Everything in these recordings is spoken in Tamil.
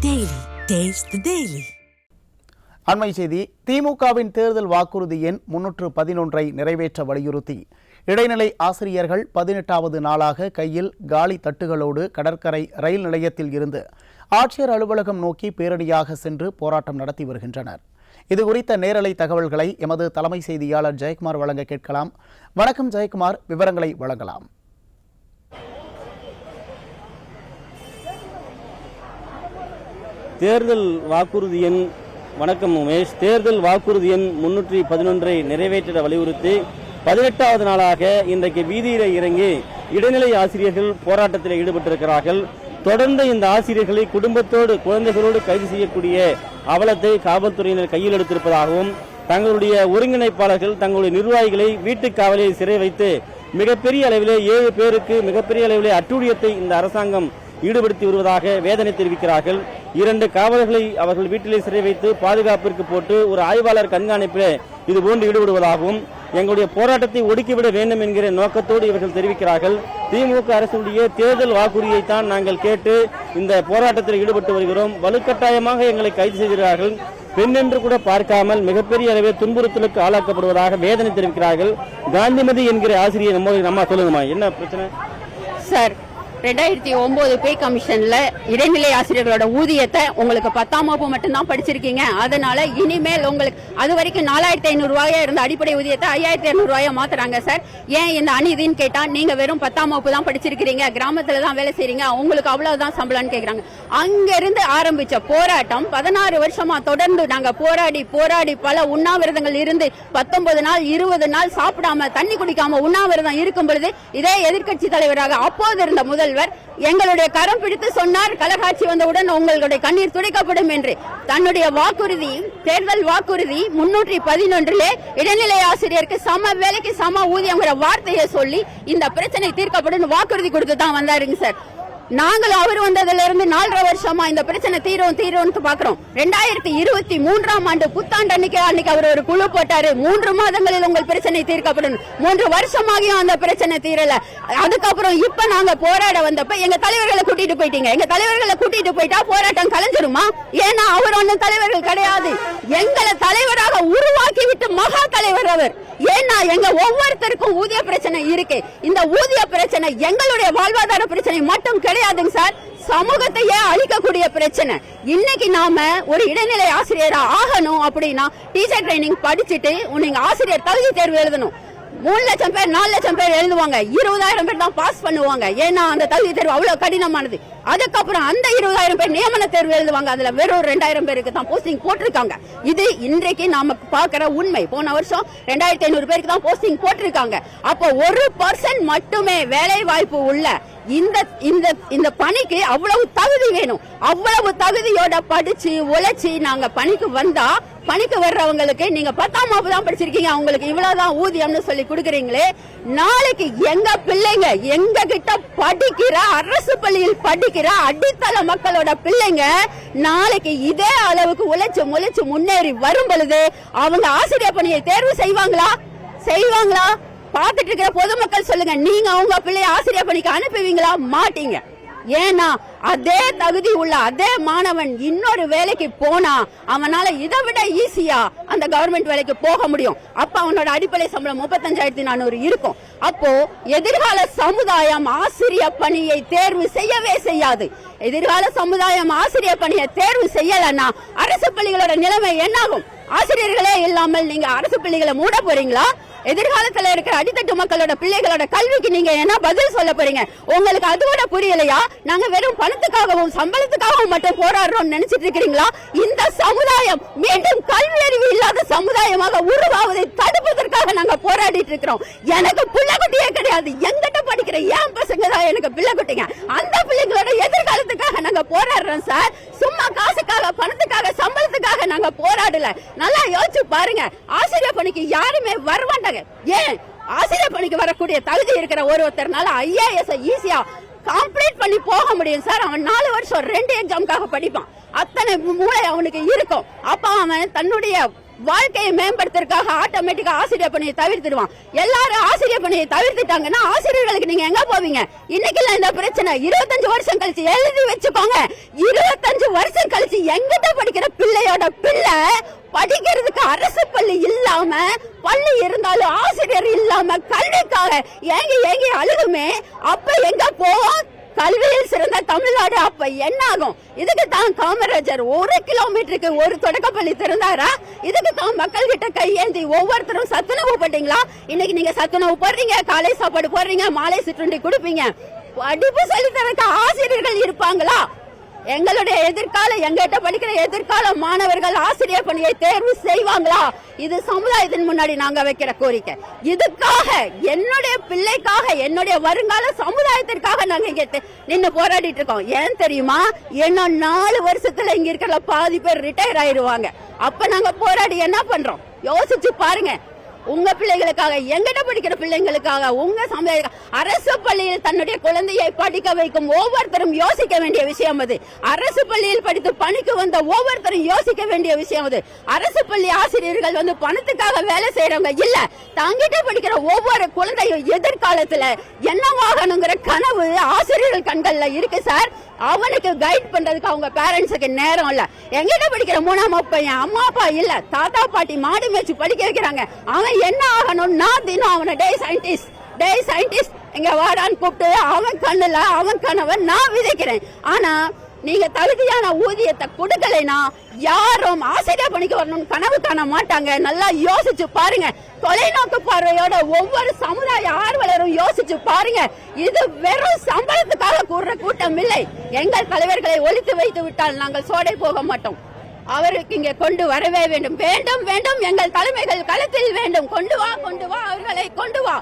Daily. Taste the Daily. அண்மை செய்தி. திமுகவின் தேர்தல் வாக்குறுதி எண் 311 நிறைவேற்ற வலியுறுத்தி இடைநிலை ஆசிரியர்கள் 18வது நாளாக கையில் காலி தட்டுகளோடு கடற்கரை ரயில் நிலையத்தில் இருந்து ஆட்சியர் அலுவலகம் நோக்கி பேரணியாக சென்று போராட்டம் நடத்தி வருகின்றனர். இதுகுறித்த நேரலை தகவல்களை எமது தலைமை செய்தியாளர் ஜெயக்குமார் வழங்க கேட்கலாம். வணக்கம் ஜெயக்குமார், விவரங்களை வழங்கலாம். தேர்தல் வாக்குறுதி எண் வணக்கம் உமேஷ். தேர்தல் வாக்குறுதி எண் 311 நிறைவேற்ற வலியுறுத்தி 18வது நாளாக இன்றைக்கு வீதியில் இறங்கி இடைநிலை ஆசிரியர்கள் போராட்டத்தில் ஈடுபட்டிருக்கிறார்கள். தொடர்ந்து இந்த ஆசிரியர்களை குடும்பத்தோடு குழந்தைகளோடு கைது செய்யக்கூடிய அவலத்தை காவல்துறையினர் கையில் எடுத்திருப்பதாகவும், தங்களுடைய ஒருங்கிணைப்பாளர்கள் தங்களுடைய நிர்வாகிகளை வீட்டு காவலில் சிறை வைத்து மிகப்பெரிய அளவிலே 7 பேருக்கு மிகப்பெரிய அளவிலே அட்டூழியத்தை இந்த அரசாங்கம் ஈடுபடுத்தி வருவதாக வேதனை தெரிவிக்கிறார்கள். 2 காவலர்களை அவர்கள் வீட்டிலே சிறை வைத்து பாதுகாப்பிற்கு போட்டு ஒரு ஆய்வாளர் கண்காணிப்பிலே இதுபோன்று ஈடுபடுவதாகவும், எங்களுடைய போராட்டத்தை ஒடுக்கிவிட வேண்டும் என்கிற நோக்கத்தோடு இவர்கள் தெரிவிக்கிறார்கள். திமுக அரசுடைய தேர்தல் வாக்குறுதியைத்தான் நாங்கள் கேட்டு இந்த போராட்டத்தில் ஈடுபட்டு வருகிறோம். வலுக்கட்டாயமாக எங்களை கைது செய்கிறார்கள். பெண் என்று கூட பார்க்காமல் மிகப்பெரிய அளவில் துன்புறுத்தலுக்கு ஆளாக்கப்படுவதாக வேதனை தெரிவிக்கிறார்கள். காந்திமதி என்கிற ஆசிரியர் நம்ம சொல்லுங்கம்மா, என்ன பிரச்சனை சார்? 2009 பே கமிஷன்ல இடைநிலை ஆசிரியர்களோட ஊதியத்தை உங்களுக்கு 10ஆம் வகுப்பு மட்டும்தான் படிச்சிருக்கீங்க. அதனால இனிமேல் உங்களுக்கு அது வரைக்கும் 4500 ரூபாயா இருந்த அடிப்படை ஊதியத்தை 5200 ரூபாயா மாத்துறாங்க சார். ஏன் இந்த அநீதின்னு கேட்டா, நீங்க வெறும் 10ஆம் வகுப்பு தான் படிச்சிருக்கீங்க, கிராமத்துல தான் வேலை செய்றீங்க, உங்களுக்கு அவ்வளவுதான் சம்பளம்னு கேக்குறாங்க. அங்க இருந்து ஆரம்பிச்ச போராட்டம் 16 வருஷமா தொடர்ந்து நாங்க போராடி பல உண்ணாவிரதங்கள் இருந்து 19 நாள் 20 நாள் சாப்பிடாம தண்ணி குடிக்காம உண்ணாவிரதம் இருக்கும் பொழுது இதே எதிர்க்கட்சி தலைவராக அப்போது இருந்த முதல்வர் எங்களுடைய கரம் பிடித்து சொன்னார், கலகாட்சி வந்தவுடன் உங்களுடைய கண்ணீர் துடைக்கப்படும் என்று. தன்னுடைய வாக்குறுதி, தேர்தல் வாக்குறுதி 311 இடைநிலை ஆசிரியருக்கு சம வேலைக்கு சம ஊதியங்கிற வார்த்தையை சொல்லி இந்த பிரச்சனை தீர்க்கப்படும் வாக்குறுதி கொடுத்து தான் வந்தாருங்க சார். நாங்களும் அவர் வந்ததுல இருந்து 4.5 வருஷமா இந்த பிரச்சனை தீரும் பாக்குறோம். 2023ஆம் ஆண்டு புத்தாண்டு அன்னைக்கு அவர் ஒரு குழு போட்டாரு. 3 மாதங்களில் உங்கள் பிரச்சனை தீர்க்கப்படும். 3 வருஷமாகியும் அந்த பிரச்சனை தீரல. அதுக்கப்புறம் இப்ப நாங்க போராட வந்தப்ப எங்க தலைவர்களை கூட்டிட்டு போயிட்டீங்க. எங்க தலைவர்களை கூட்டிட்டு போயிட்டா போராட்டம் கலைஞ்சிருமா? ஏன்னா அவர் ஒன்னும் தலைவர்கள் கிடையாது. எங்களை தலைவராக உருவாக்கி விட்டு மகா தலைவர் அவர். ஏன்னா எங்க ஒவ்வொருத்தருக்கும் ஊதிய பிரச்சனை இருக்கு. இந்த ஊதிய பிரச்சனை எங்களுடைய வாழ்வாதார பிரச்சனை மட்டும் கிடையாதுங்க சார், சமூகத்தையே அழிக்கக்கூடிய பிரச்சனை. இன்னைக்கு நாம ஒரு இடைநிலை ஆசிரியரா ஆகணும் அப்படின்னா டீச்சர் ட்ரைனிங் படிச்சுட்டு நீங்க ஆசிரியர் தகுதி தேர்வு எழுதணும். 3 லட்சம் பேர் 4 லட்சம் பேர் எழுதுவாங்க, 20,000 பேர் தான் பாஸ் பண்ணுவாங்க. ஏன்னா அந்த தகுதி தேர்வு அவ்வளவு கடினமானது. அதுக்கப்புறம் அந்த 20,000 பேர் நியமன தேர்வு எழுதுவாங்க. அதுல வெறும் 2,000 பேருக்கு தான் போஸ்டிங் போட்டிருக்காங்க. இது இன்றைக்கு நாம பாக்குற உண்மை. போன வருஷம் 2,500 பேருக்கு தான் போஸ்டிங் போட்டிருக்காங்க. அப்போ 1% மட்டுமே வேலை வாய்ப்பு உள்ள இந்த பணிக்கு அவ்வளவு தகுதி வேணும். அவ்வளவு தகுதியோட படிச்சு உழைச்சி நாங்க பணிக்கு வந்தா, பணிக்கு வர்றவங்களுக்கு நீங்க 10ஆம் வகுப்பு தான் படிச்சிருக்கீங்க, அவங்களுக்கு இவ்வளவுதான் ஊதியம்னு சொல்லி கொடுக்குறீங்களே. நாளைக்கு எங்க பிள்ளைங்க எங்க கிட்ட படிக்கிற அரசு பள்ளியில் படிக்கிற அடித்தள மக்களோட பிள்ளைங்க நாளைக்கு இதே அளவுக்கு உழைச்சு முன்னேறி வரும் பொழுது அவங்க ஆசிரியர் பணியை தேர்வு செய்வாங்களா? பார்த்துட்டு இருக்கிற பொதுமக்கள் சொல்லுங்க, நீங்க உங்க பிள்ளைய ஆசிரியர் பணிக்கு அனுப்புவீங்களா? மாட்டீங்க. ஏன்னா அதே தகுதி உள்ள அதே மாணவன் இன்னொரு வேலைக்கு போனா அவனால இதை விட ஈஸியா அந்த கவர்மெண்ட் வேலைக்கு போக முடியும். அப்ப அவனோட அடிப்படை சம்பளம் 35,400 இருக்கும். அப்போ எதிர்கால சமுதாயம் ஆசிரியர் பணியை தேர்வு செய்யவே செய்யாது. எதிர்கால சமுதாயம் ஆசிரியர் பணியை தேர்வு செய்யலன்னா அரசு பள்ளிகளோட நிலைமை என்னாகும்? ஆசிரியர்களே இல்லாமல் நீங்க அரசு பள்ளிகளை மூட போறீங்களா? எதிர்காலத்துல இருக்கிற அடித்தட்டு மக்களோட பிள்ளைகளோட கல்விக்கு நீங்க என்ன பதில் சொல்ல போறீங்க? உங்களுக்கு அதுவோட புரியலையா? நாங்க வெறும் பணத்துக்காகவும் சம்பளத்துக்காகவும் மட்டும் போராடுறோம் நினைச்சிட்டு இருக்கிறீங்களா? இந்த சமுதாயம் மீண்டும் கல்வி அறிவு இல்லாத சமுதாயமாக உருவாவதை தடுப்பதற்காக நாங்க போராடிட்டு இருக்கிறோம். எனக்கு பிள்ளைக்குட்டியே கிடையாது. எங்கிட்ட படிக்கிற என் பசங்க தான் எனக்கு பிள்ளைக்குட்டிங்க. அந்த பிள்ளைங்களோட எதிர்காலத்துக்காக நாங்க போராடுறோம் சார். சும்மா காசுக்காக, பணத்துக்காக, சம்பளத்துக்காக நாங்க போராடல. நல்லா யோசிச்சு பாருங்க. ஆசிரியர் பணிக்கு யாருமே வரமாட்டாங்க. ஏன்? ஆசிரியர் பணிக்கு வரக்கூடிய தகுதி இருக்கிற ஒருத்தர்னால IAS ஈஸியா கம்ப்ளீட் பண்ணி போக முடியும் சார். அவன் 4 வருஷம் 2 எக்ஸாமுக்காக படிப்பான். அத்தனை மூளை அவனுக்கு இருக்கும். அப்ப அவன் தன்னுடைய வாழ்க்கையை மேம்படுத்துறதுக்காக ஆட்டோமேட்டிக்கா ஆசிரியர் பணியை தவிர்த்துடுவான். எல்லாரும் ஆசிரியர் பணியை தவிர்த்துட்டாங்கன்னா ஆசிரியர்களுக்கு நீங்க எங்க போவீங்க? இன்னைக்கு இந்த பிரச்சனை 25 வருஷம் கழிச்சு எழுதி வச்சுக்கோங்க. 25 வருஷம் கழிச்சு எங்கிட்ட படிக்கிற பிள்ளையோட பிள்ளை படிக்கிறதுக்கு அரசு பள்ளி இல்லாம, பள்ளி இருந்தாலும் ஆசிரியர் இல்லாம கல்விக்காக ஏங்கி அழுகுமே. அப்ப எங்க போவோம்? கல்வியில் சிறந்த தமிழ்நாடு. அப்ப என்ன ஆகும்? இதுக்கு தான் காமராஜர் 1 கிலோமீட்டருக்கு ஒரு தொடக்கப்பள்ளி திறந்தாரா? இதுக்கு தான் மக்கள் கிட்ட கையேந்தி ஒவ்வொருத்தரும் சத்துணவு போட்டீங்களா? இன்னைக்கு நீங்க சத்துணவு போடுறீங்க, காலை சாப்பாடு போடுறீங்க, மாலை சிற்றுண்டி கொடுப்பீங்க. படிப்பு சொல்லித்தரக்கு ஆசிரியர்கள் இருப்பாங்களா? எங்களுடைய எதிர்காலம், எங்கிட்ட படிக்கிற எதிர்கால மாணவர்கள் ஆசிரியர் பணியை தேர்வு செய்வாங்களா? இது சமுதாயத்தின் முன்னாடி நாங்க வைக்கிற கோரிக்கை. இதுக்காக, என்னுடைய பிள்ளைக்காக, என்னுடைய வருங்கால சமுதாயத்திற்காக நாங்க இங்க நின்று போராடிட்டு இருக்கோம். ஏன் தெரியுமா? இன்னும் 4 வருஷத்துல இங்க இருக்கிற பாதி பேர் ரிட்டையர் ஆயிடுவாங்க. அப்ப நாங்க போராடி என்ன பண்றோம்? யோசிச்சு பாருங்க. உங்க பிள்ளைகளுக்காக, எங்கிட்ட படிக்கிற பிள்ளைங்களுக்காக, உங்க சமுதாய அரசு பள்ளியில் தன்னுடைய குழந்தையை படிக்க வைக்கும் ஒவ்வொருத்தரும் யோசிக்க வேண்டிய விஷயம் அது. அரசு பள்ளியில் படித்து பணிக்கு வந்த ஒவ்வொருத்தரும் யோசிக்க வேண்டிய விஷயம் அது. அரசு பள்ளி ஆசிரியர்கள் பணத்துக்காக வேலை செய்யறவங்க இல்ல. தாங்கிட்ட படிக்கிற ஒவ்வொரு குழந்தையும் எதிர்காலத்துல என்னவாகணுங்கிற கனவு ஆசிரியர்கள் கண்கள்ல இருக்கு சார். அவனுக்கு கைட் பண்றதுக்கு அவங்க பேரண்ட்ஸுக்கு நேரம் இல்ல. எங்கிட்ட படிக்கிற 3ஆம் பையன் அம்மா அப்பா இல்ல, தாத்தா பாட்டி மாடு மேய்ச்சி படிக்க வைக்கிறாங்க. அவன் என்ன ஆகணும்னா தினம் அவனை டே சயின்டிஸ்ட் எங்க வாடான்னு கூப்பிட்டு அவன் கண்ணுல அவன் கனவை நான் விதைக்கிறேன். ஆனா நீங்க தகுதியான ஊதியத்தை கொடுக்கலைன்னா யாரும் ஆசிரியர் பணிக்கு வரணும்னு கனவு காண மாட்டாங்க. நல்லா யோசிச்சு பாருங்க. தொலைநோக்கு பார்வையோட ஒவ்வொரு சமுதாய ஆர்வலரும் யோசிச்சு பாருங்க. இது வெறும் சம்பளத்துக்காக கூடுற கூட்டம் இல்லை. எங்கள் தலைவர்களை ஒழித்து வைத்து விட்டால் நாங்கள் சோடை போக மாட்டோம். அவருக்கு இங்க கொண்டு வரவே வேண்டும். வேண்டும் வேண்டும் எங்கள் தலைமைகள் களத்தில் வேண்டும். கொண்டு வா அவர்களை கொண்டு வா.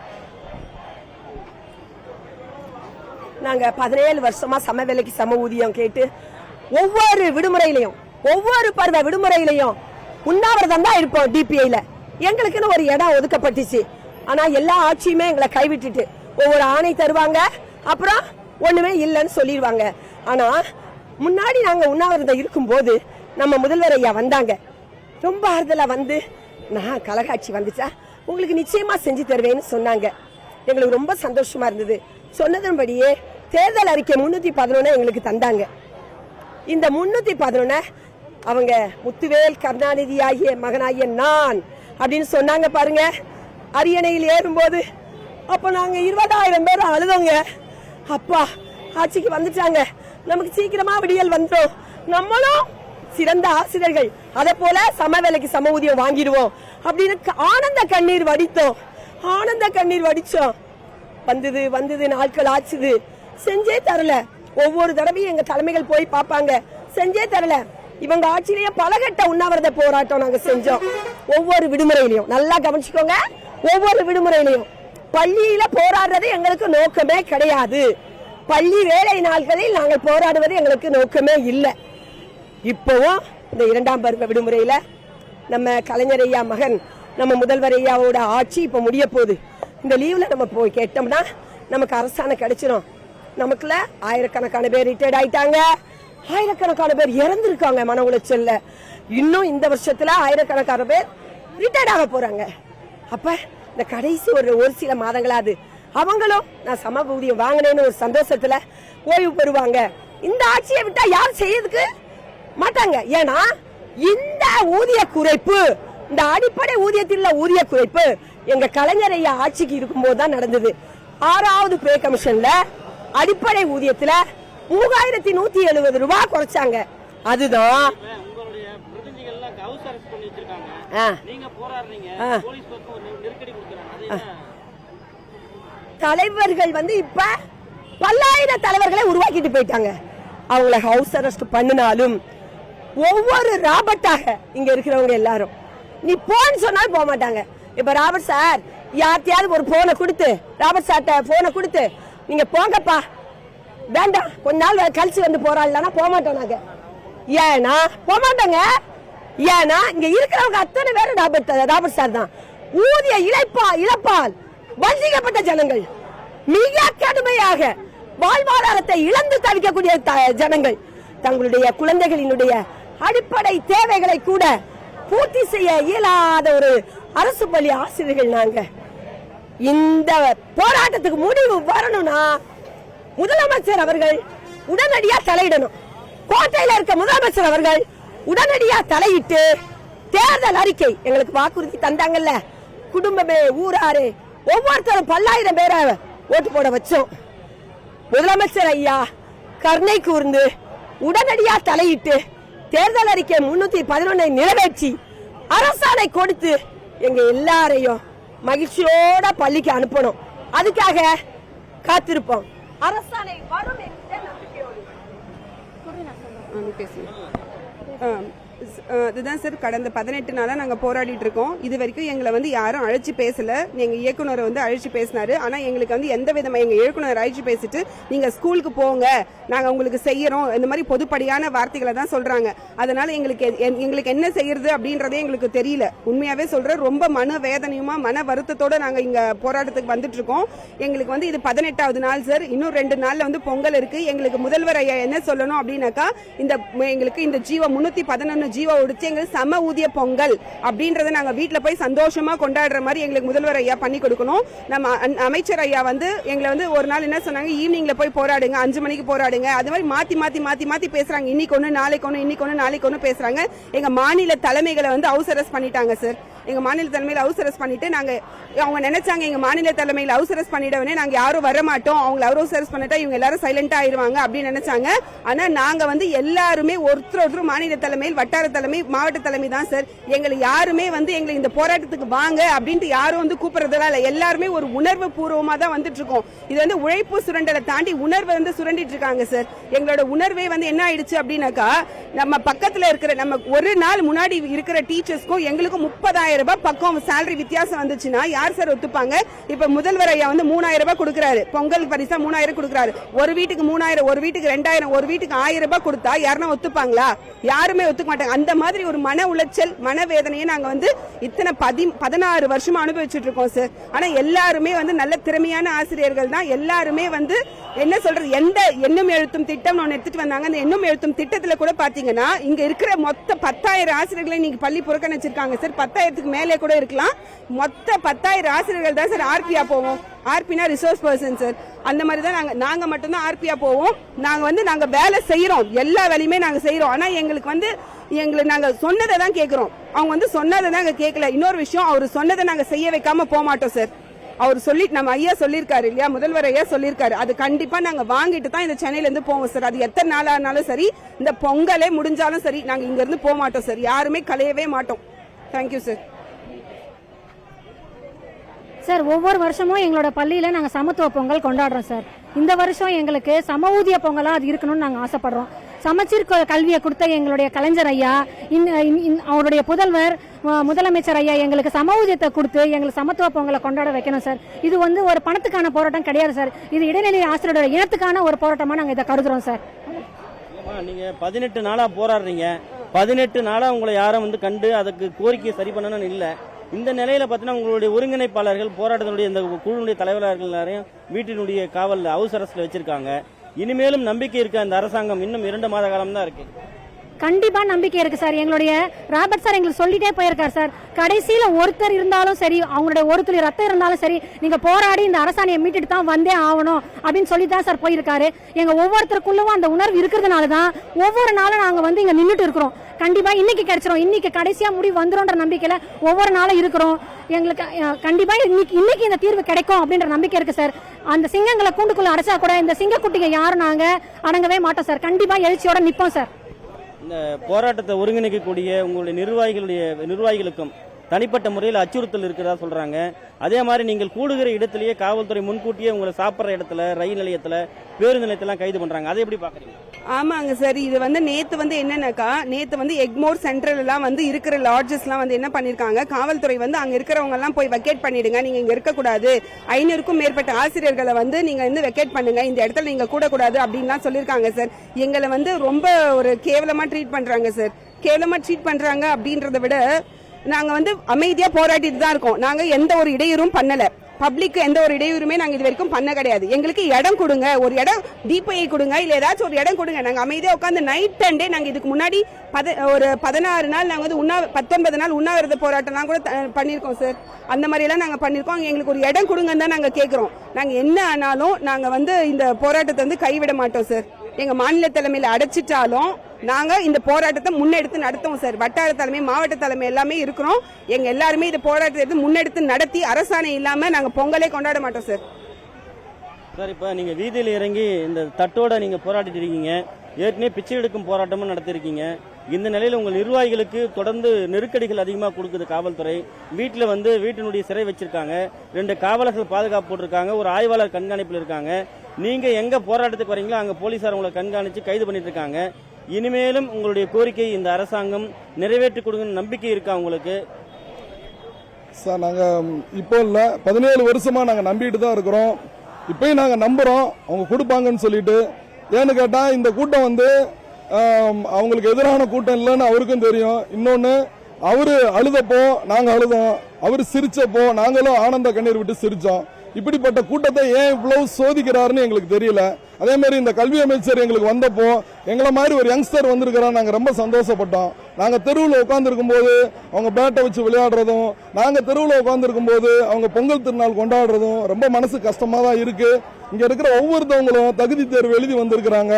நாங்க 17 வருஷமா சம வேலைக்கு சம ஊதியம் கேட்டு ஒவ்வொரு விடுமுறையிலையும், ஒவ்வொரு பருவ விடுமுறையிலையும் உண்ணாவிரதம் தான் இருப்போம். டிபிஐல எங்களுக்குன்னு ஒரு இடம் ஒதுக்கப்பட்டுச்சு. ஆனா எல்லா ஆட்சியுமே எங்களை கைவிட்டுட்டு ஒவ்வொரு ஆணை தருவாங்க, அப்புறம் ஒண்ணுமே இல்லைன்னு சொல்லிடுவாங்க. ஆனா முன்னாடி நாங்க உண்ணாவிரதம் இருக்கும் போது நம்ம முதல்வர் ஐயா வந்தாங்க. ரொம்ப ஆறுதலா வந்து, நான் கலகாட்சி வந்துச்சா உங்களுக்கு நிச்சயமா செஞ்சு தருவேன்னு சொன்னாங்க. எங்களுக்கு ரொம்ப சந்தோஷமா இருந்தது. சொன்னதன்படியே தேர்தல் அறிக்கை 311 எங்களுக்கு தந்தாங்க. இந்த 311 அவங்க முத்துவேல் கருணாநிதி ஆகிய மகனாகிய நான் அப்படின்னு சொன்னாங்க பாருங்க. அரியணையில் ஏறும்போது அப்ப நாங்க 20,000 பேர் அழுதோங்க. அப்பா ஆட்சிக்கு வந்துட்டாங்க, நமக்கு சீக்கிரமா விடியல் வந்துடும், நம்மளும் சிறந்த ஆசிரியர்கள், அதே போல சம வேலைக்கு சம ஊதியம் வாங்கிடுவோம் அப்படின்னு ஆனந்த கண்ணீர் வடிச்சோம். வந்தது நாட்கள் ஆச்சுது, செஞ்சே தரல. ஒவ்வொரு தடவையும் எங்க தலைமைகள் போய் பார்ப்பாங்க, செஞ்சே தரல. இவங்க ஆட்சியிலேயே பலகட்ட உண்ணாவிரத போராட்டம் நாங்க செஞ்சோம். ஒவ்வொரு விடுமுறையிலையும் நல்லா கவனிச்சுக்கோங்க, ஒவ்வொரு விடுமுறையிலையும் பள்ளியில போராடுறது எங்களுக்கு நோக்கமே கிடையாது. பள்ளி வேலை நாட்களில் நாங்கள் போராடுவது எங்களுக்கு நோக்கமே இல்லை. இப்பவும் இந்த 2ஆம் பருவ விடுமுறையில நம்ம கலைஞர் ஐயா மகன் நம்ம முதல்வர் ஐயாவோட ஆட்சி இப்ப முடிய போகுது. இந்த லீவ்ல நம்ம போய் கேட்டோம்னா நமக்கு அரசாணை கிடைச்சிடும். நமக்குள்ள ஆயிரக்கணக்கான பேர் ரிட்டையர்ட் ஆயிட்டாங்க, ஆயிரக்கணக்கான பேர் இறந்துருக்காங்க மன உளைச்சல்ல. இன்னும் இந்த வருஷத்துல ஆயிரக்கணக்கான பேர் ரிட்டையர்ட் ஆக போறாங்க. அப்ப இந்த கடைசி ஒரு சில மாதங்களாது அவங்களும் நான் சம ஊதியம் வாங்கினேன்னு ஒரு சந்தோஷத்துல ஓய்வு பெறுவாங்க. இந்த ஆட்சியை விட்டா யார் செய்யறதுக்கு மாட்டாங்க. ஏன்னா இந்த ஊதிய குறைப்பு, இந்த அடிப்படை ஊதியத்தில் ஊதிய குறைப்பு எங்க கலைஞர் ஐயா ஆட்சிக்கு இருக்கும் போதுதான் நடந்தது. 6வது பே கமிஷன்ல அடிப்படை ஊதியத்துல 3170 ரூபாய் குறைச்சாங்க. அதுதான் தலைவர்கள் இப்ப பல்லாயிரம் தலைவர்களை உருவாக்கிட்டு போயிட்டாங்க. அவங்கள ஹவுஸ் அரெஸ்ட் பண்ணினாலும் ஒவ்வொரு ராபர்ட்டாக இங்க இருக்கிறவங்க எல்லாரும் நீ போன்னு சொன்னாலும் போக மாட்டாங்க. இப்ப ராபர்ட் சார் யார்த்தையாவது ஒரு போனை கொடுத்து, ராபர்ட் சார்ட்ட போனை கொடுத்து நீங்க போங்கப்பா, வேண்டாம் கொஞ்ச நாள் கழிச்சு வந்து போராடலாம்னா போக மாட்டோம் நாங்க. ஏன்னா போக மாட்டாங்க. ஏன்னா இங்க இருக்கிறவங்க அத்தனை பேரும் ராபர்ட் சார் தான். ஊதிய இழப்பால் வஞ்சிக்கப்பட்ட ஜனங்கள், மிக கடுமையாக வாழ்வாதாரத்தை இழந்து தவிக்கக்கூடிய ஜனங்கள் தங்களுடைய குழந்தைகளினுடைய அடிப்படை தேவைகளை கூட பூர்த்தி செய்ய இயலாத ஒரு அரசு பள்ளி ஆசிரியர்கள் நாங்க. இந்த போராட்டத்துக்கு முடிவு வரணும்னா முதலமைச்சர் அவர்கள் உடனடியா தலையிடணும். கோட்டையில இருக்க முதலமைச்சர் அவர்கள் உடனடியா தலையிட்டு தேர்தல் அறிக்கை எங்களுக்கு வாக்குறுதி தந்தாங்கல்ல, குடும்பமே ஊராரு ஒவ்வொருத்தரும் 10,000 பேரை ஓட்டு போட வச்சோம். முதலமைச்சர் ஐயா கருணை கூர்ந்து உடனடியா தலையிட்டு தேர்தல் அறிக்கை 311 நிறைவேற்றி அரசாணை கொடுத்து எங்க எல்லாரையும் மகிழ்ச்சியோட பள்ளிக்கு அனுப்பணும். அதுக்காக காத்திருப்போம். அரசாணை வரும் என்ற நம்பிக்கையோடு. இதுதான் சார், கடந்த 18 நாளா நாங்க போராடிட்டு இருக்கோம். இது வரைக்கும் எங்களை வந்து யாரும் அழைச்சி பேசல. எங்க இயக்குனர் வந்து அழைச்சி பேசினாரு. ஆனா எங்களுக்கு வந்து எந்த விதமா எங்க இயக்குனர் அழைச்சி பேசிட்டு நீங்க ஸ்கூலுக்கு போங்க, நாங்க உங்களுக்கு செய்யறோம், இந்த மாதிரி பொதுப்படியான வார்த்தைகளை தான் சொல்றாங்க. அதனால எங்களுக்கு என்ன செய்யறது அப்படின்றதே எங்களுக்கு தெரியல. உண்மையாவே சொல்றேன், ரொம்ப மன வேதனையுமா மன வருத்தத்தோட நாங்க இங்க போராட்டத்துக்கு வந்துட்டு இருக்கோம். எங்களுக்கு வந்து இது 18வது நாள் சார். இன்னும் 2 நாள்ல வந்து பொங்கல் இருக்கு. எங்களுக்கு முதல்வர் ஐயா என்ன சொல்லணும் அப்படின்னாக்கா, எங்களுக்கு இந்த ஜீவோ 311 ஜீவோ ஒடிச்சு எங்களுக்கு சம ஊதிய பொங்கல் அப்படின்றத நாங்க வீட்டுல போய் சந்தோஷமா கொண்டாடுற மாதிரி எங்களுக்கு முதல்வர் ஐயா பண்ணி கொடுக்கணும். நம்ம அமைச்சர் ஐயா வந்து எங்களை வந்து ஒரு நாள் என்ன சொன்னாங்க, ஈவினிங்ல போய் போராடுங்க, 5 மணிக்கு போராடுங்க. அது மாதிரி மாத்தி பேசுறாங்க. இன்னைக்கு ஒண்ணு நாளைக்கு ஒண்ணு, இன்னைக்கு ஒண்ணு நாளைக்கு ஒண்ணு பேசுறாங்க. எங்க மாநில தலைமைகளை வந்து ஹவுஸ் அரெஸ்ட் பண்ணிட்டாங்க சார். எங்க மாநில தலைமையில ஹவுஸ் அரெஸ்ட் பண்ணிட்டு அவங்க நினைச்சாங்க எங்க மாநில தலைமையில ஹவுஸ் அரெஸ்ட் பண்ணிடவே நாங்க யாரும் வர மாட்டோம், அவங்க ஹவுஸ் அரெஸ்ட் பண்ணிட்டா இவங்க எல்லாரும் சைலண்டா ஆயிருவாங்க அப்படின்னு நினைச்சாங்க. ஆனா நாங்க வந்து எல்லாருமே ஒருத்தர் மாநில தலைமையில் வட்டார தலைமை மாவட்ட தலைமை தான் சார். எங்களை யாருமே வந்து எங்களை இந்த போராட்டத்துக்கு வாங்க அப்படின்ட்டு யாரும் வந்து கூப்பிடுறதெல்லாம் இல்ல. எல்லாருமே ஒரு உணர்வு பூர்வமா தான் வந்துட்டு இருக்கோம். இது வந்து உழைப்பு சுரண்டலை தாண்டி உணர்வை வந்து சுரண்டிட்டு இருக்காங்க சார். எங்களோட உணர்வே வந்து என்ன ஆயிடுச்சு அப்படின்னாக்கா, நம்ம பக்கத்துல இருக்கிற நம்ம ஒரு நாள் முன்னாடி இருக்கிற டீச்சர்ஸ்க்கும் எங்களுக்கும் 30,000 ரூபாய் பக்கம் சேலரி வித்தியாசம் வந்துச்சுன்னா யார் சார் ஒத்துப்பாங்க? இப்ப முதல்வர் ஐயா வந்து 3,000 ரூபாய் கொடுக்கறாரு, பொங்கல் பரிசா 3,000 கொடுக்கறாரு. ஒரு வீட்டுக்கு 3,000, ஒரு வீட்டுக்கு 2,000, ஒரு வீட்டுக்கு 1,000 ரூபாய் கொடுத்தா யாருன்னா ஒத்துப்பாங்களா? யாருமே ஒத்துக்க மாட்டாங்க. அந்த மாதிரி ஒரு மன உளைச்சல் மன வேதனையை நாங்க வந்து இத்தனை 16 வருஷமா அனுபவிச்சுட்டு இருக்கோம் சார். ஆனா எல்லாருமே வந்து நல்ல திறமையான ஆசிரியர்கள் தான். எல்லாருமே வந்து என்ன சொல்றது, எந்த எண்ணும் எழுத்தும் திட்டம் ஒன்னு எடுத்துட்டு வந்தாங்க. அந்த எண்ணும் எழுத்தும் திட்டத்துல கூட பாத்தீங்கன்னா இங்க இருக்கிற மொத்த 10,000 ஆசிரியர்களை நீங்க பள்ளி புறக்கணிச்சிருக்காங்க சார். 10,000க்கு மேலே கூட இருக்கலாம். மொத்த 10,000 ஆசிரியர்கள் தான் சார் ஆர்பியா போவோம். ஆர்பினா ரிசோர்ஸ் பர்சன் சார். அந்த மாதிரி தான் நாங்க மட்டும்தான் ஆர்பியா போவோம். நாங்க வேலை செய்யறோம், எல்லா வேலையுமே நாங்க செய்யறோம். ஆனா எங்களுக்கு நாங்க சொன்னதை தான் கேட்கிறோம். அவங்க வந்து சொன்னதை நாங்க கேட்கல. இன்னொரு விஷயம், அவர் சொன்னதை நாங்க செய்ய வைக்காம போக மாட்டோம் சார். அவர் சொல்லி நம்ம ஐயா சொல்லியிருக்காரு இல்லையா, முதல்வர் ஐயா சொல்லியிருக்காரு, அது கண்டிப்பா நாங்க வாங்கிட்டு தான் இந்த சென்னையில இருந்து போவோம் சார். அது எத்தனை நாள் ஆனாலும் சரி, இந்த பொங்கலே முடிஞ்சாலும் சரி, நாங்க இங்க இருந்து போக மாட்டோம் சார். யாருமே கலையவே மாட்டோம். Thank you sir. சார், ஒவ்வொரு வருஷமும் எங்களோட பள்ளியில நாங்க சமத்துவ பொங்கல் கொண்டாடுறோம் சார். இந்த வருஷம் எங்களுக்கு சம ஊதிய பொங்கலா அது இருக்கணும்னு நாங்க ஆசைப்படுறோம். சமச்சீர் கல்வியை கொடுத்த எங்களுடைய கலைஞர் ஐயா, அவருடைய புதல்வர் முதலமைச்சர் ஐயா எங்களுக்கு சம ஊதியத்தை கொடுத்து எங்களுக்கு சமத்துவ பொங்கலை கொண்டாட வைக்கணும் சார். இது வந்து ஒரு பணத்துக்கான போராட்டம் கிடையாது சார். இது இடைநிலை ஆசிரியரோட இனத்துக்கான ஒரு போராட்டமா நாங்க இதை கருதுறோம் சார். நீங்க 18 நாளா போராடுறீங்க. 18 நாளா உங்களை யாரும் வந்து கண்டு அதுக்கு கோரிக்கையை சரி பண்ணணும்னு இல்ல. இந்த நிலையில பார்த்தீங்கன்னா உங்களுடைய ஒருங்கிணைப்பாளர்கள், போராட்டத்தினுடைய இந்த குழுவுடைய தலைவர்கள் எல்லாரையும் வீட்டினுடைய காவல் ஹவுஸ் அரெஸ்ட்ல வச்சிருக்காங்க. இனிமேலும் நம்பிக்கை இருக்க அந்த அரசாங்கம் இன்னும் 2 மாத காலம் தான் இருக்கு. கண்டிப்பா நம்பிக்கை இருக்கு சார். எங்களுடைய ராபர்ட் சார் எங்களுக்கு சொல்லிட்டே போயிருக்காரு சார். கடைசியில ஒருத்தர் இருந்தாலும் சரி, அவங்களுடைய ஒரு துளி ரத்தம் இருந்தாலும் சரி, நீங்க போராடி இந்த அரசாணையை மீட்டுட்டு தான் வந்தே ஆகணும் அப்படின்னு சொல்லி தான் சார் போயிருக்காரு. எங்க ஒவ்வொருத்தருக்குள்ளவும் அந்த உணர்வு இருக்கிறதுனால தான் ஒவ்வொரு நாளும் நாங்க வந்து இங்க நின்றுட்டு இருக்கிறோம். கண்டிப்பா இன்னைக்கு கிடைச்சிரும், இன்னைக்கு கடைசியா முடிவு வந்துரும்ன்ற நம்பிக்கையில ஒவ்வொரு நாளும் இருக்கிறோம். எங்களுக்கு கண்டிப்பா இன்னைக்கு இந்த தீர்வு கிடைக்கும் அப்படின்ற நம்பிக்கை இருக்கு சார். அந்த சிங்கங்களை கூண்டுக்குள்ள அடைச்சா கூட இந்த சிங்கக்குட்டிங்க யாரும் நாங்க அடங்கவே மாட்டோம் சார். கண்டிப்பா எழுச்சியோட நிப்போம் சார். இந்த போராட்டத்தை ஒருங்கிணைக்கக்கூடிய உங்களுடைய நிர்வாகிகளுக்கும் தனிப்பட்ட முறையில் அச்சுறுத்தல் இருக்கிறதா சொல்றாங்க. அதே மாதிரி நீங்கள் கூடுகிற இடத்திலேயே காவல்துறை முன்கூட்டியே உங்களை சாப்பிட்ற இடத்துல, ரயில் நிலையத்துல, பேருந்து நிலையத்தெல்லாம் கைது பண்றாங்க. அதை எப்படி பாக்குறீங்க? ஆமாங்க சார், இது வந்து நேத்து வந்து என்னன்னாக்கா, நேத்து வந்து எக்மோர் சென்ட்ரல் எல்லாம் வந்து இருக்கிற லாட்ஜஸ் எல்லாம் வந்து என்ன பண்ணிருக்காங்க, காவல்துறை வந்து அங்க இருக்கிறவங்க எல்லாம் போய் வெக்கேட் பண்ணிடுங்க, நீங்க இங்க இருக்கக்கூடாது, 500க்கும் மேற்பட்ட ஆசிரியர்களை வந்து நீங்க வந்து வெக்கேட் பண்ணுங்க, இந்த இடத்துல நீங்க கூடக்கூடாது அப்படின்லாம் சொல்லிருக்காங்க சார். எங்களை வந்து ரொம்ப ஒரு கேவலமா ட்ரீட் பண்றாங்க சார். கேவலமா ட்ரீட் பண்றாங்க அப்படின்றத விட நாங்க வந்து அமைதியா போராடிட்டு தான் இருக்கோம். நாங்க எந்த ஒரு இடையூறும் பண்ணல. பப்ளிக் எந்த ஒரு இடையூறுமே நாங்க இது வரைக்கும் பண்ண கிடையாது. எங்களுக்கு இடம் கொடுங்க, ஒரு இடம் டிபிஐ கொடுங்க, இல்ல ஏதாச்சும் ஒரு இடம் கொடுங்க. நாங்க அமைதியா உட்காந்து நைட் அண்ட் டே நாங்க இதுக்கு முன்னாடி ஒரு 16 நாள் நாங்க வந்து 19 நாள் உண்ணாவிரத போராட்டம் கூட பண்ணிருக்கோம் சார். அந்த மாதிரி எல்லாம் நாங்க பண்ணிருக்கோம். எங்களுக்கு ஒரு இடம் கொடுங்கன்னு தான் நாங்க கேக்குறோம். நாங்க என்ன ஆனாலும் நாங்க வந்து இந்த போராட்டத்தை வந்து கைவிட மாட்டோம் சார். எங்க மாநில தலைமையில அடைச்சிட்டாலும் நாங்க இந்த போராட்டத்தை முன்னெடுத்து நடத்துவோம் சார். வட்டார தலைமை, மாவட்ட தலைமை எல்லாமே இருக்கிறோம். எங்க எல்லாருமே இந்த போராட்டத்தை முன்னெடுத்து நடத்தி அரசாணை இல்லாம நாங்க பொங்கலே கொண்டாட மாட்டோம் சார். சார், இப்ப நீங்க வீதியில் இறங்கி இந்த தட்டோட நீங்க போராடிட்டு இருக்கீங்க. ஏற்கனவே பிச்சை எடுக்கும் போராட்டமும் நடத்திருக்கீங்க. இந்த நிலையில் உங்கள் நிர்வாகிகளுக்கு தொடர்ந்து நெருக்கடிகள் அதிகமாக கொடுக்குது காவல்துறை. வீட்டில் வந்து வீட்டினுடைய சிறை வச்சிருக்காங்க, 2 காவலர்கள் பாதுகாப்பு போட்டிருக்காங்க, ஒரு ஆய்வாளர் கண்காணிப்பில் இருக்காங்க. நீங்க எங்க போராட்டத்துக்கு வரீங்களோ அங்க போலீசார் உங்களை கண்காணிச்சு கைது பண்ணிட்டு இருக்காங்க. இனிமேலும் உங்களுடைய கோரிக்கை இந்த அரசாங்கம் நிறைவேற்றி கொடுங்கன்னு நம்பிக்கை இருக்கா உங்களுக்கு? சார், நாங்கள் இப்போ இல்லை, 17 வருஷமா நாங்கள் நம்பிட்டு தான் இருக்கிறோம். இப்பயும் நாங்கள் நம்புகிறோம் அவங்க கொடுப்பாங்கன்னு சொல்லிட்டு. ஏன்னு கேட்டால் இந்த கூட்டம் வந்து அவங்களுக்கு எதிரான கூட்டம் இல்லைன்னு அவருக்கும் தெரியும். இன்னொன்று, அவரு அழுதப்போ நாங்கள் அழுதோம், அவர் சிரிச்சப்போ நாங்களும் ஆனந்த கண்ணீர் விட்டு சிரிச்சோம். இப்படிப்பட்ட கூட்டத்தை ஏன் இவ்வளவு சோதிக்கிறாருன்னு எங்களுக்கு தெரியல. அதே மாதிரி இந்த கல்வி அமைச்சர் எங்களுக்கு வந்தப்போ எங்களை மாதிரி ஒரு யங்ஸ்டர் வந்திருக்கிறார், நாங்கள் ரொம்ப சந்தோஷப்பட்டோம். நாங்கள் தெருவில் உட்காந்துருக்கும் போது அவங்க பேட்டை வச்சு விளையாடுறதும், நாங்கள் தெருவில் உட்காந்துருக்கும் போது அவங்க பொங்கல் திருநாள் கொண்டாடுறதும் ரொம்ப மனசு கஷ்டமாக தான் இருக்கு. இங்க இருக்கிற ஒவ்வொருத்தவங்களும் தகுதி தேர்வு எழுதி வந்திருக்கிறாங்க.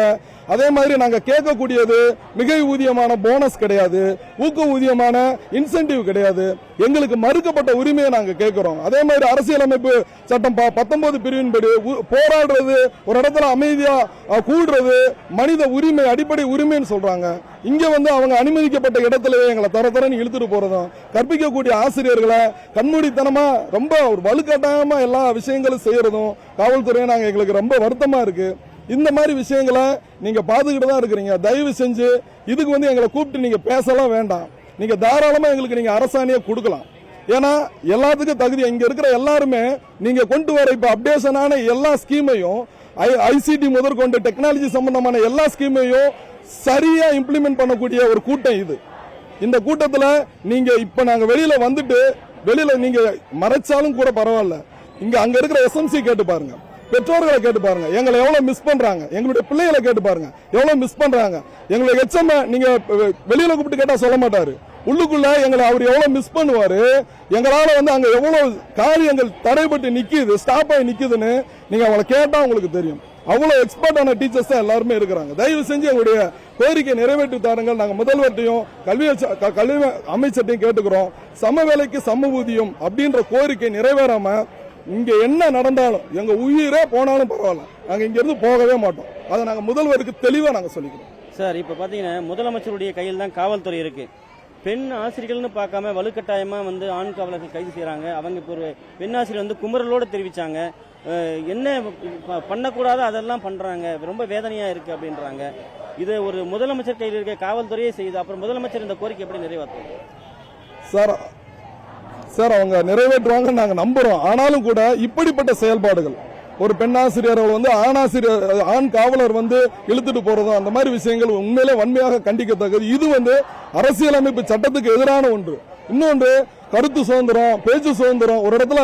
அதே மாதிரி நாங்க கேட்கக்கூடியது மிகை ஊதியமான போனஸ் கிடையாது, ஊக்க ஊதியமான இன்சென்டிவ் கிடையாது. எங்களுக்கு மறுக்கப்பட்ட உரிமையை நாங்க கேட்கிறோம். அதே மாதிரி அரசியலமைப்பு சட்டம் 19 பிரிவின்படி போராடுறது, ஒரு இடத்துல அமைதியா கூடுறது மனித உரிமை, அடிப்படை உரிமைன்னு சொல்றாங்க. இங்க வந்து அவங்க அனுமதிக்கப்பட்ட இடத்துல எங்களை தரன்னு இழுத்துட்டு போறதும், கற்பிக்கக்கூடிய ஆசிரியர்களை கண்மூடித்தனமா ரொம்ப ஒரு வலுக்கட்டாயமா எல்லா விஷயங்களும் செய்யறதும் காவல்துறையை நாங்க எங்களுக்கு ரொம்ப வருத்தமா இருக்கு. இந்த மாதிரி விஷயங்களை நீங்க பாத்துக்கிட்டு தான் இருக்கிறீங்க. தயவு செஞ்சு இதுக்கு வந்து எங்களை கூப்பிட்டு நீங்க பேசலாம் வேண்டாம். நீங்க தாராளமா எங்களுக்கு நீங்க அரசாணையை கொடுக்கலாம். ஏன்னா எல்லாத்துக்கும் தகுதி இங்க இருக்கிற எல்லாருமே நீங்க கொண்டு வர இப்ப அப்டேஷனான எல்லா ஸ்கீமையும், ஐசிடி முதற்கொண்டு டெக்னாலஜி சம்பந்தமான எல்லா ஸ்கீமையும் சரியா இம்ப்ளிமெண்ட் பண்ணக்கூடிய ஒரு கூட்டம் இது. இந்த கூட்டத்துல நீங்க இப்ப நாங்க வெளியில வந்துட்டு வெளியில நீங்க மறைச்சாலும் கூட பரவாயில்ல, இங்க அங்க இருக்கிற எஸ்எம்சி கேட்டு பாருங்க, பெற்றோர்களை கேட்டு பாருங்க, எங்களை எவ்வளவு மிஸ் பண்றாங்க, எங்களுடைய பிள்ளைகளை கேட்டு பாருங்க எவ்வளவு மிஸ் பண்றாங்க. எங்களுடைய எச்எம் நீங்க வெளியில கூப்பிட்டு கேட்டா சொல்ல மாட்டாரு, உள்ளுக்குள்ள எங்களை அவர் எவ்வளவு மிஸ் பண்ணுவாரு. எங்களால வந்து அங்க எவ்வளவு காரியங்கள் தடைபட்டு நிக்குது, ஸ்டாப் ஆகி நிக்குதுன்னு நீங்க அவங்களை கேட்டா உங்களுக்கு தெரியும். அவ்வளவு எக்ஸ்பர்ட்டான டீச்சர்ஸ் தான் எல்லாருமே இருக்கிறாங்க. தயவு செஞ்சு எங்களுடைய கோரிக்கை நிறைவேற்றி தாருங்கள். நாங்க முதல்வர்ட்டையும் கல்வி அமைச்சர்ட்டையும் கேட்டுக்கிறோம். சம வேலைக்கு சம ஊதியம் அப்படின்ற கோரிக்கை நிறைவேறாம இங்க என்ன நடந்தாலும், எங்க உயிரே போனாலும் பரவாயில்ல, நாங்க இங்க இருந்து போகவே மாட்டோம். அதை நாங்க முதல்வருக்கு தெளிவா நாங்க சொல்லிக்கிறோம். சார், இப்ப பாத்தீங்கன்னா முதலமைச்சருடைய கையில் தான் காவல்துறை இருக்கு. பெண் ஆசிரியர்கள்னு பார்க்காம வலுக்கட்டாயமா வந்து ஆண் காவலர்கள் கைது செய்யறாங்க. அவங்க இப்போ ஒரு பெண் ஆசிரியர் வந்து குமரலோடு தெரிவிச்சாங்க, என்ன பண்ணக்கூடாதோ அதெல்லாம் பண்றாங்க, ரொம்ப வேதனையா இருக்கு அப்படின்றாங்க. இது ஒரு முதலமைச்சர் கையில் இருக்க காவல்துறையே செய்யுது. அப்புறம் முதலமைச்சர் இந்த கோரிக்கை எப்படி நிறைவேற்றும்? சார் அவங்க நிறைவேற்றுவாங்க நாங்க நம்புறோம். ஆனாலும் கூட இப்படிப்பட்ட செயல்பாடுகள், ஒரு பெண் ஆசிரியர் வந்து ஆண் காவலர் வந்து இழுத்துட்டு போறதும், அந்த மாதிரி விஷயங்கள் உண்மையிலே வன்மையாக கண்டிக்கத்தக்கது. இது வந்து அரசியலமைப்பு சட்டத்துக்கு எதிரான ஒன்று. இன்னொன்று, கருத்து சுதந்திரம், பேச்சு சுதந்திரம், ஒரு இடத்துல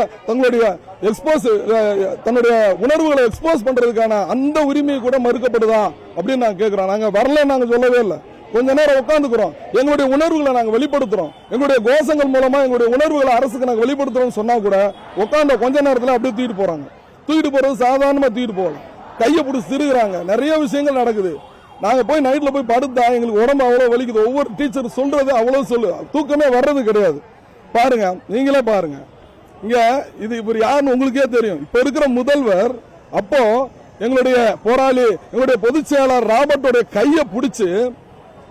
தன்னுடைய உணர்வுகளை எக்ஸ்போஸ் பண்றதுக்கான அந்த உரிமை கூட மறுக்கப்படுதா அப்படின்னு நாங்க கேட்கிறோம். நாங்க வரல, நாங்க சொல்லவே இல்லை. கொஞ்ச நேரம் உட்காந்துக்கிறோம், எங்களுடைய உணர்வுகளை நாங்க வெளிப்படுத்துறோம், எங்களுடைய கோஷங்கள் மூலமா எங்களுடைய உணர்வுகளை அரசுக்கு நாங்க வெளிப்படுத்துறோம் சொன்னா கூட உட்காந்து கொஞ்ச நேரத்தில் அப்படியே தூக்கிட்டு போறாங்க. தூக்கிட்டு போறது சாதாரணமா தூக்கிட்டு போகல, கையை பிடிச்சி திருகுறாங்க. நிறைய விஷயங்கள் நடக்குது. நாங்க போய் நைட்ல போய் படுத்தா எங்களுக்கு உடம்பு அவ்வளவு வலிக்குது. ஒவ்வொரு டீச்சர் சொல்றது அவ்வளவு சொல்லு, தூக்கமே வர்றது கிடையாது. பாருங்க, நீங்களே பாருங்க. இங்க இது இவர் யாருன்னு உங்களுக்கே தெரியும். இப்ப இருக்கிற முதல்வர் அப்போ எங்களுடைய போராளி, எங்களுடைய பொதுச் செயலாளர் ராபர்ட்டோட கையை பிடிச்சு,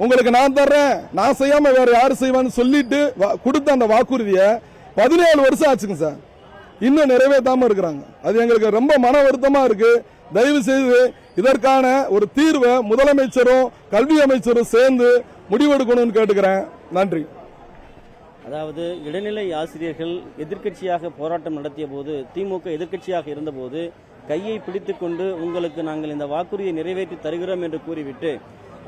உங்களுக்கு நான் தர்றேன், நான் செய்யாம வேற யாரு செய்வான்னு சொல்லிட்டு கொடுத்த அந்த வாக்குறுதியை 17 வருஷம் ஆச்சுங்க சார், இன்னும் நிறைவேற்றாம இருக்கிறாங்க. அது எங்களுக்கு ரொம்ப மன வருத்தமா இருக்கு. தயவு செய்து இதற்கான ஒரு தீர்வை முதலமைச்சரும் கல்வி அமைச்சரும் சேர்ந்து முடிவெடுக்கணும்னு கேட்டுக்கிறேன். நன்றி. அதாவது இடைநிலை ஆசிரியர்கள் எதிர்க்கட்சியாக போராட்டம் நடத்திய போது, திமுக எதிர்க்கட்சியாக இருந்தபோது கையை பிடித்துக் கொண்டு உங்களுக்கு நாங்கள் இந்த வாக்குறுதியை நிறைவேற்றி தருகிறோம் என்று கூறிவிட்டு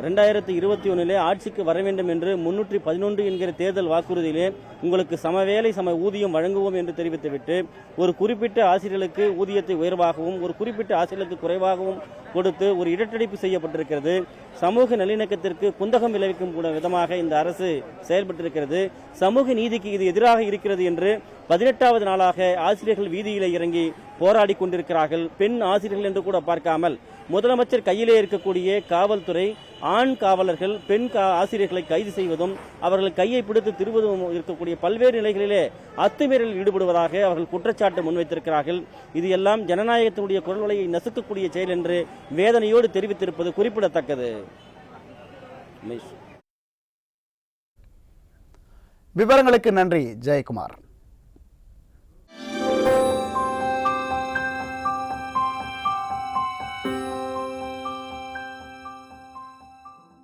2021 ஆட்சிக்கு வர வேண்டும் என்று 311 என்கிற தேர்தல் வாக்குறுதியிலே உங்களுக்கு சமவேளை சம ஊதியம் வழங்குவோம் என்று தெரிவித்துவிட்டு ஒரு குறிப்பிட்ட ஆசிரியர்களுக்கு ஊதியத்தை உயர்வாகவும் ஒரு குறிப்பிட்ட ஆசிரியர்களுக்கு குறைவாகவும் கொடுத்து ஒரு இடட்டடிப்பு செய்யப்பட்டிருக்கிறது. சமூக நல்லிணக்கத்திற்கு குந்தகம் விளைவிக்கும் விதமாக இந்த அரசு செயல்பட்டிருக்கிறது. சமூக நீதிக்கு இது எதிராக இருக்கிறது என்று 18வது நாளாக ஆசிரியர்கள் வீதியிலே இறங்கி போராடி கொண்டிருக்கிறார்கள். பெண் ஆசிரியர்கள் என்று கூட பார்க்காமல் முதலமைச்சர் கையிலே இருக்கக்கூடிய காவல்துறை ஆண் காவலர்கள் பெண் ஆசிரியர்களை கைது செய்வதும் அவர்கள் கையை பிடித்து திருவதும் இருக்கக்கூடிய பல்வேறு நிலைகளிலே அத்துமீறலில் ஈடுபடுவதாக அவர்கள் குற்றச்சாட்டு முன்வைத்திருக்கிறார்கள். இது எல்லாம் ஜனநாயகத்தினுடைய குரல் வலையை நசுக்கக்கூடிய செயல் என்று வேதனையோடு தெரிவித்திருப்பது குறிப்பிடத்தக்கது. விவரங்களுக்கு நன்றி ஜெயக்குமார்.